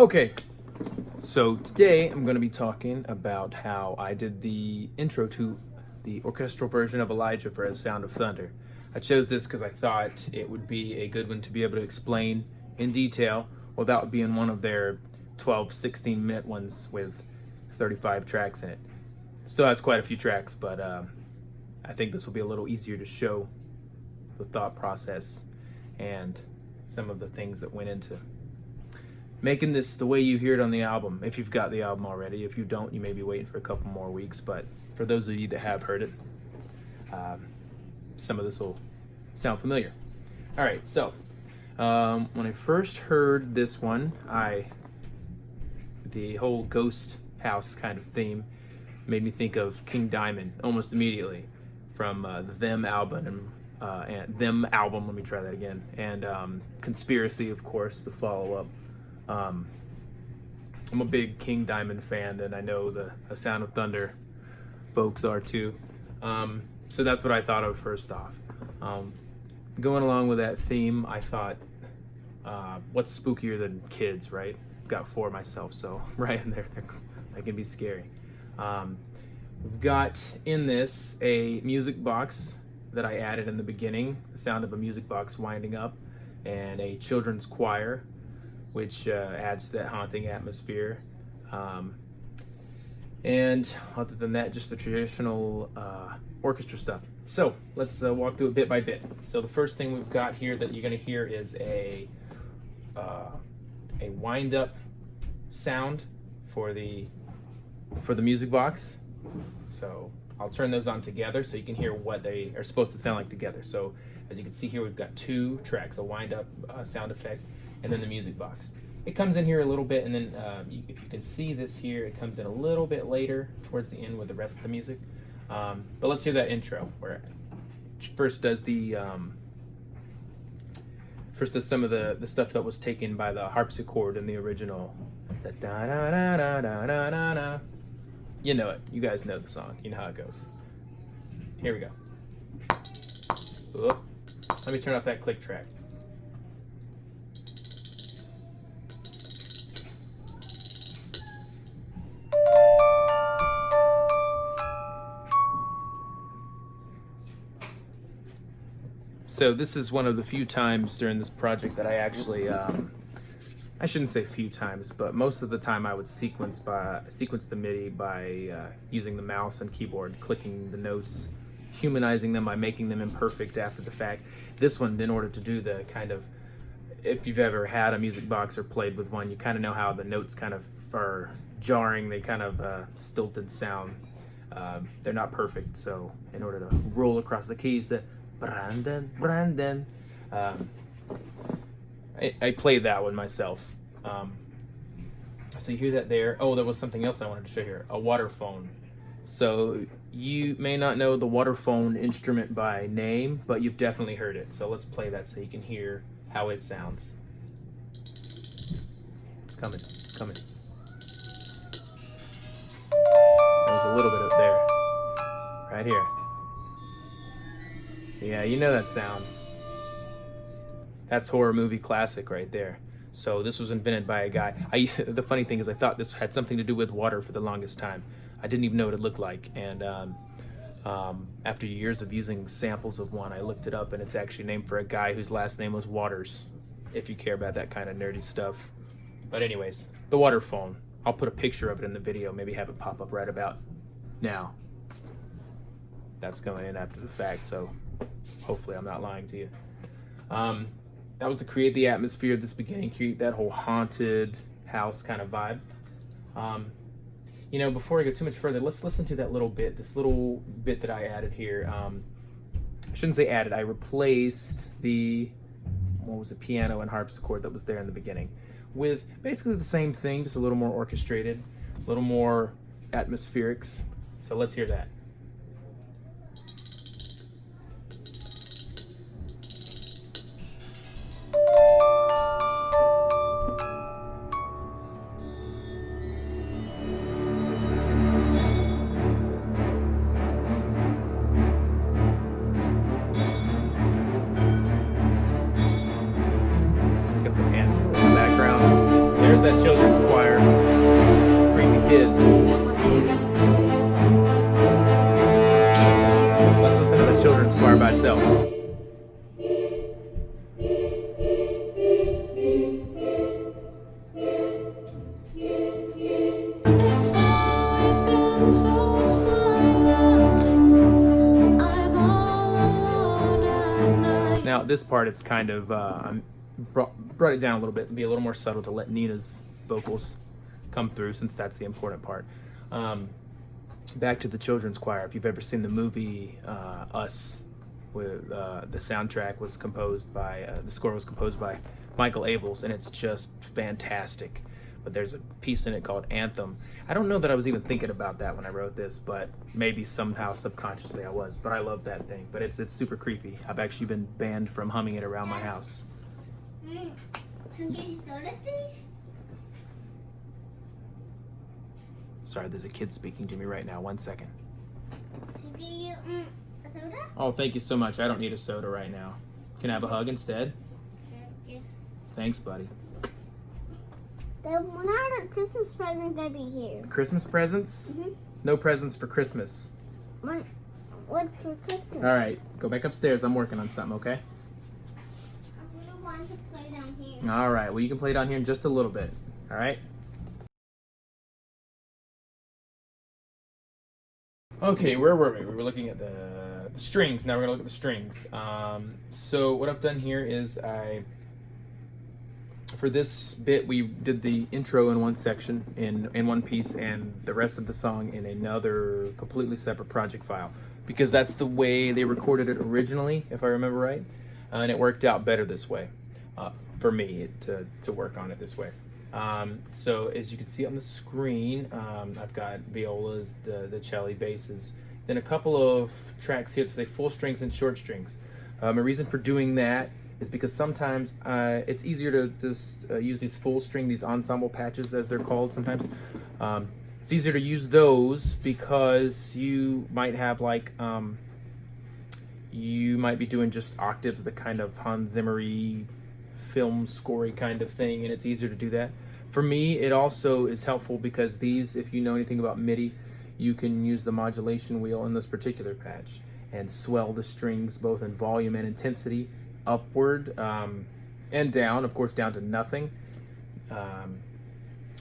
Okay, so today I'm going to be talking about how I did the intro to the orchestral version of Elijah for A Sound of Thunder. I chose this because I thought it would be a good one to be able to explain in detail without being one of their 12, 16-minute ones with 35 tracks in it. Still has quite a few tracks, but I think this will be a little easier to show the thought process and some of the things that went into making this the way you hear it on the album, if you've got the album already. If you don't, you may be waiting for a couple more weeks, but for those of you that have heard it, some of this will sound familiar. All right, so when I first heard this one, the whole ghost house kind of theme made me think of King Diamond almost immediately from the Them album, let me try that again, and Conspiracy, of course, the follow-up. I'm a big King Diamond fan, and I know the A Sound of Thunder folks are too. So that's what I thought of first off. Going along with that theme, I thought, what's spookier than kids, right? Got 4 myself, so right in there, they can be scary. We've got in this a music box that I added in the beginning, the sound of a music box winding up, and a children's choir, which adds to that haunting atmosphere. And other than that, just the traditional orchestra stuff. So let's walk through it bit by bit. So the first thing we've got here that you're gonna hear is a wind-up sound for the music box. So I'll turn those on together so you can hear what they are supposed to sound like together. So as you can see here, we've got 2 tracks, a wind-up sound effect, and then the music box. It comes in here a little bit, and then if you can see this here, it comes in a little bit later towards the end with the rest of the music. But let's hear that intro where it first does some of the stuff that was taken by the harpsichord in the original. The da da da da da da da da. You know it. You guys know the song. You know how it goes. Here we go. Oop. Let me turn off that click track. So this is one of the few times during this project that I actually, I shouldn't say few times, but most of the time I would sequence the MIDI by using the mouse and keyboard, clicking the notes, humanizing them by making them imperfect after the fact. This one, in order to do the kind of, if you've ever had a music box or played with one, you kind of know how the notes kind of are jarring, they kind of stilted sound. They're not perfect, so in order to roll across the keys, Brandon. I played that one myself. So you hear that there. Oh, there was something else I wanted to show here. A water phone. So you may not know the water phone instrument by name, but you've definitely heard it. So let's play that so you can hear how it sounds. It's coming. It's coming. There was a little bit up there. Right here. Yeah, you know that sound. That's horror movie classic right there. So this was invented by a guy. The funny thing is I thought this had something to do with water for the longest time. I didn't even know what it looked like. And after years of using samples of one, I looked it up, and it's actually named for a guy whose last name was Waters, if you care about that kind of nerdy stuff. But anyways, the water phone. I'll put a picture of it in the video, maybe have it pop up right about now. That's going in after the fact, so hopefully I'm not lying to you. That was to create the atmosphere of this beginning, create that whole haunted house kind of vibe. Before I go too much further, let's listen to that little bit, this little bit that I added here. I shouldn't say added, I replaced the piano and harpsichord that was there in the beginning with basically the same thing, just a little more orchestrated, a little more atmospherics. So let's hear that. There's that children's kids. Let's listen to the children's choir by itself. It's always been so silent. I'm all alone at night. Now this part, it's kind of brought it down a little bit and be a little more subtle to let Nina's vocals come through, since that's the important part. Back to the children's choir. If you've ever seen the movie Us, with the soundtrack was composed by the score was composed by Michael Abels, and it's just fantastic. But there's a piece in it called Anthem. I don't know that I was even thinking about that when I wrote this, but maybe somehow subconsciously I was. But I love that thing. But it's super creepy. I've actually been banned from humming it around my house. Can I get you soda, please? Sorry, there's a kid speaking to me right now. 1 second. Can I get you a soda? Oh, thank you so much. I don't need a soda right now. Can I have a hug instead? Yes. Thanks, buddy. When are the Christmas presents gonna be here? Christmas presents? Mhm. No presents for Christmas. What's for Christmas? All right, go back upstairs. I'm working on something, okay? I wouldn't want to play down here. All right, well, you can play down here in just a little bit. All right? Okay, where were we? We were looking at the strings. Now we're gonna look at the strings. So what I've done here is for this bit, we did the intro in one section, in one piece, and the rest of the song in another completely separate project file, because that's the way they recorded it originally, if I remember right, and it worked out better this way for me to work on it this way. So as you can see on the screen, I've got violas, the cello, basses, then a couple of tracks here that say full strings and short strings. A reason for doing that is because sometimes it's easier to just use these full string, these ensemble patches as they're called sometimes. It's easier to use those because you might have like, you might be doing just octaves, the kind of Hans Zimmer-y film score-y kind of thing, and it's easier to do that. For me, it also is helpful because these, if you know anything about MIDI, you can use the modulation wheel in this particular patch and swell the strings both in volume and intensity, upward and down, of course down to nothing.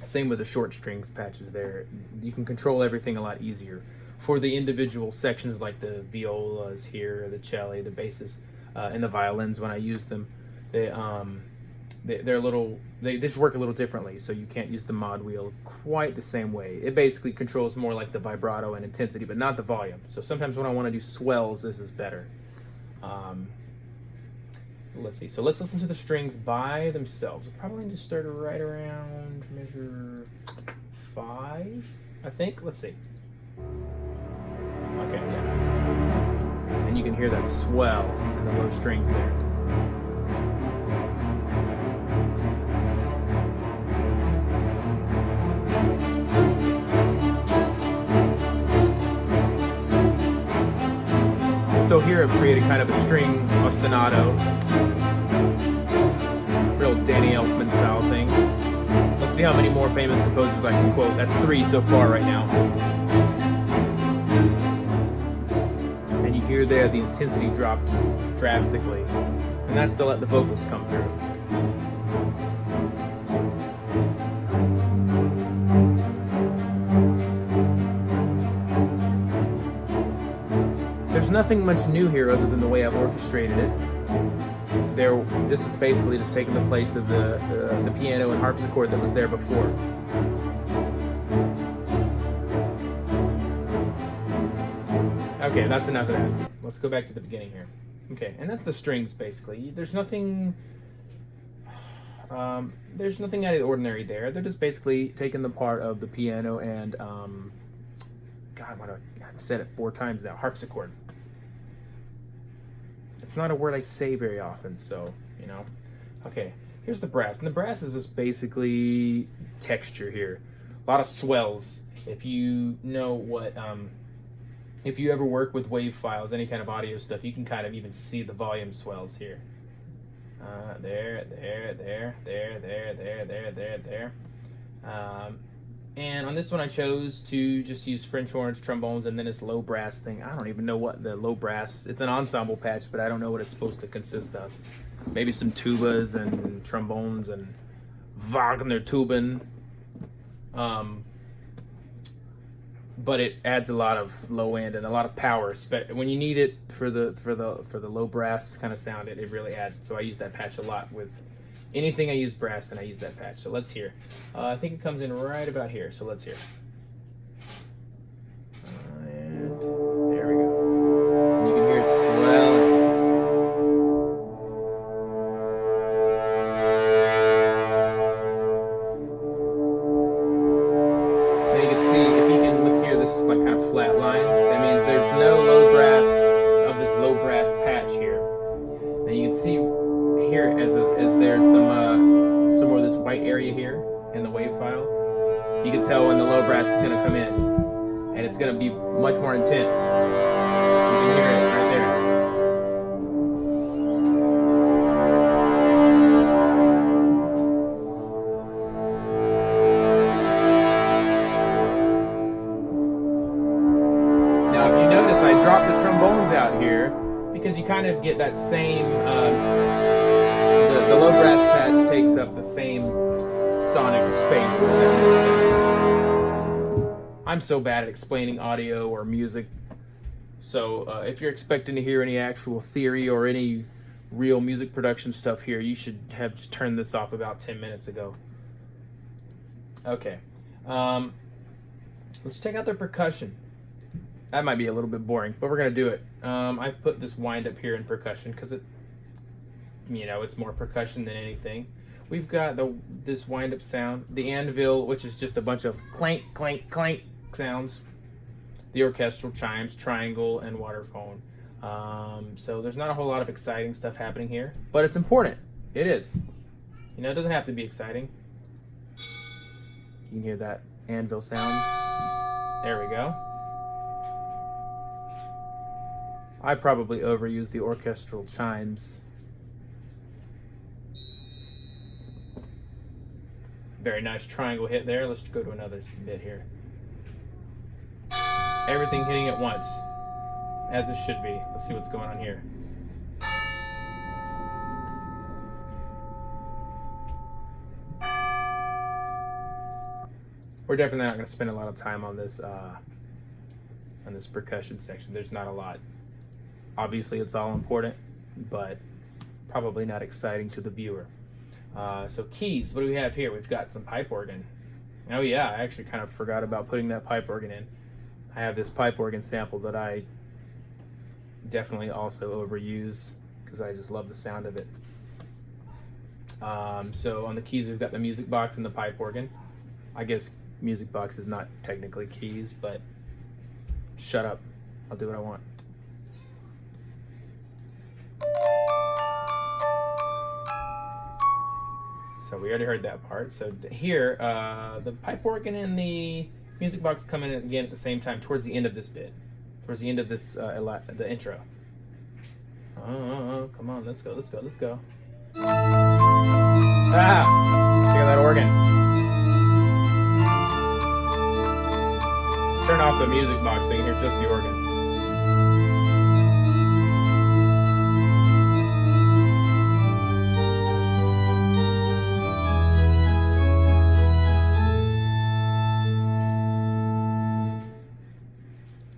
Same with the short strings patches there. You can control everything a lot easier. For the individual sections like the violas here, the cello, the basses, and the violins, when I use them, they're a little, they just work a little differently, so you can't use the mod wheel quite the same way. It basically controls more like the vibrato and intensity, but not the volume. So sometimes when I want to do swells, this is better. Let's see, so let's listen to the strings by themselves. I'll probably need to start right around measure 5, I think. Let's see. Okay, yeah. And you can hear that swell in the low strings there. So here I've created kind of a string ostinato, real Danny Elfman style thing. Let's see how many more famous composers I can quote. That's 3 so far right now. And you hear there the intensity dropped drastically, and that's to let the vocals come through. There's nothing much new here other than the way I've orchestrated it. This is basically just taking the place of the piano and harpsichord that was there before. Okay, that's enough of that. Let's go back to the beginning here. Okay, and that's the strings basically. There's nothing out of the ordinary there. They're just basically taking the part of the piano and God, I've said it 4 times now. Harpsichord. It's not a word I say very often, so, you know. Okay, here's the brass. And the brass is just basically texture here. A lot of swells. If you know what, if you ever work with wave files, any kind of audio stuff, you can kind of even see the volume swells here. There. And on this one I chose to just use French horns, trombones, and then this low brass thing. I don't even know what the low brass, it's an ensemble patch, but I don't know what it's supposed to consist of. Maybe some tubas and trombones and Wagner tuben. But it adds a lot of low end and a lot of power. When you need it for the low brass kind of sound, it really adds. So I use that patch a lot with anything I use brass, and I use that patch. So let's hear. I think it comes in right about here. So let's hear. And there we go. And you can hear it swelling. And you can see, if you can look here, this is like kind of flat line. That means there's no low brass of this low brass patch here. And you can see here as there's some more of this white area here in the wave file. You can tell when the low brass is going to come in, and it's going to be much more intense. You can hear it right there. Now if you notice, I dropped the trombones out here because you kind of get that same the low brass patch takes up the same sonic space, if that makes sense. I'm so bad at explaining audio or music, so if you're expecting to hear any actual theory or any real music production stuff here, you should have just turned this off about 10 minutes ago. Okay, let's check out the percussion. That might be a little bit boring, but we're gonna do it. I've put this wind up here in percussion because it's more percussion than anything. We've got this wind up sound, the anvil, which is just a bunch of clank, clank, clank sounds, the orchestral chimes, triangle, and waterphone. So there's not a whole lot of exciting stuff happening here, but it's important. It is. It doesn't have to be exciting. You can hear that anvil sound. There we go. I probably overuse the orchestral chimes. Very nice triangle hit there. Let's go to another bit here. Everything hitting at once, as it should be. Let's see what's going on here. We're definitely not going to spend a lot of time on this percussion section. There's not a lot. Obviously, it's all important, but probably not exciting to the viewer. So keys, what do we have here? We've got some pipe organ. Oh yeah, I actually kind of forgot about putting that pipe organ in. I have this pipe organ sample that I definitely also overuse because I just love the sound of it. So on the keys, we've got the music box and the pipe organ. I guess music box is not technically keys, but shut up. I'll do what I want. So we already heard that part. So here, the pipe organ and the music box come in again at the same time towards the end of this bit. Towards the end of this, the intro. Oh, come on, let's go, let's go, let's go. Ah! Check out that organ. Let's turn off the music box so you can hear just the organ.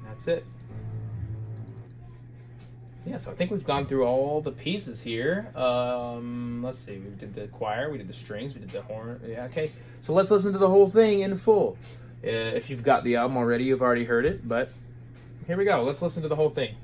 That's it. Yeah, so I think we've gone through all the pieces here. Let's see, we did the choir, we did the strings, we did the horn. Yeah, okay. So let's listen to the whole thing in full. If you've got the album already, you've already heard it, but here we go. Let's listen to the whole thing.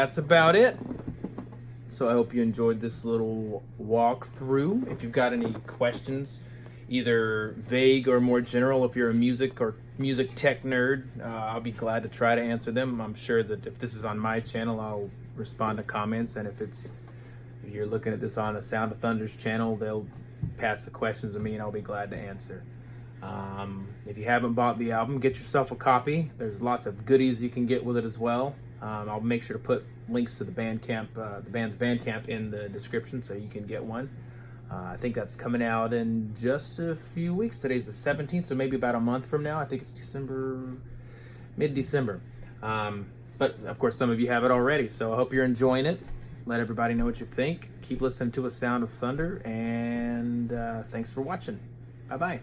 that's about it. So I hope you enjoyed this little walkthrough. If you've got any questions, either vague or more general, if you're a music tech nerd, I'll be glad to try to answer them. I'm sure that if this is on my channel, I'll respond to comments, and if you're looking at this on a Sound of Thunder's channel, they'll pass the questions to me, and I'll be glad to answer. If you haven't bought the album, get yourself a copy. There's lots of goodies you can get with it as well. I'll make sure to put links to the band's Bandcamp in the description so you can get one. I think that's coming out in just a few weeks. Today's the 17th, so maybe about a month from now. I think it's mid-December. But of course, some of you have it already, so I hope you're enjoying it. Let everybody know what you think. Keep listening to A Sound of Thunder, and thanks for watching. Bye-bye.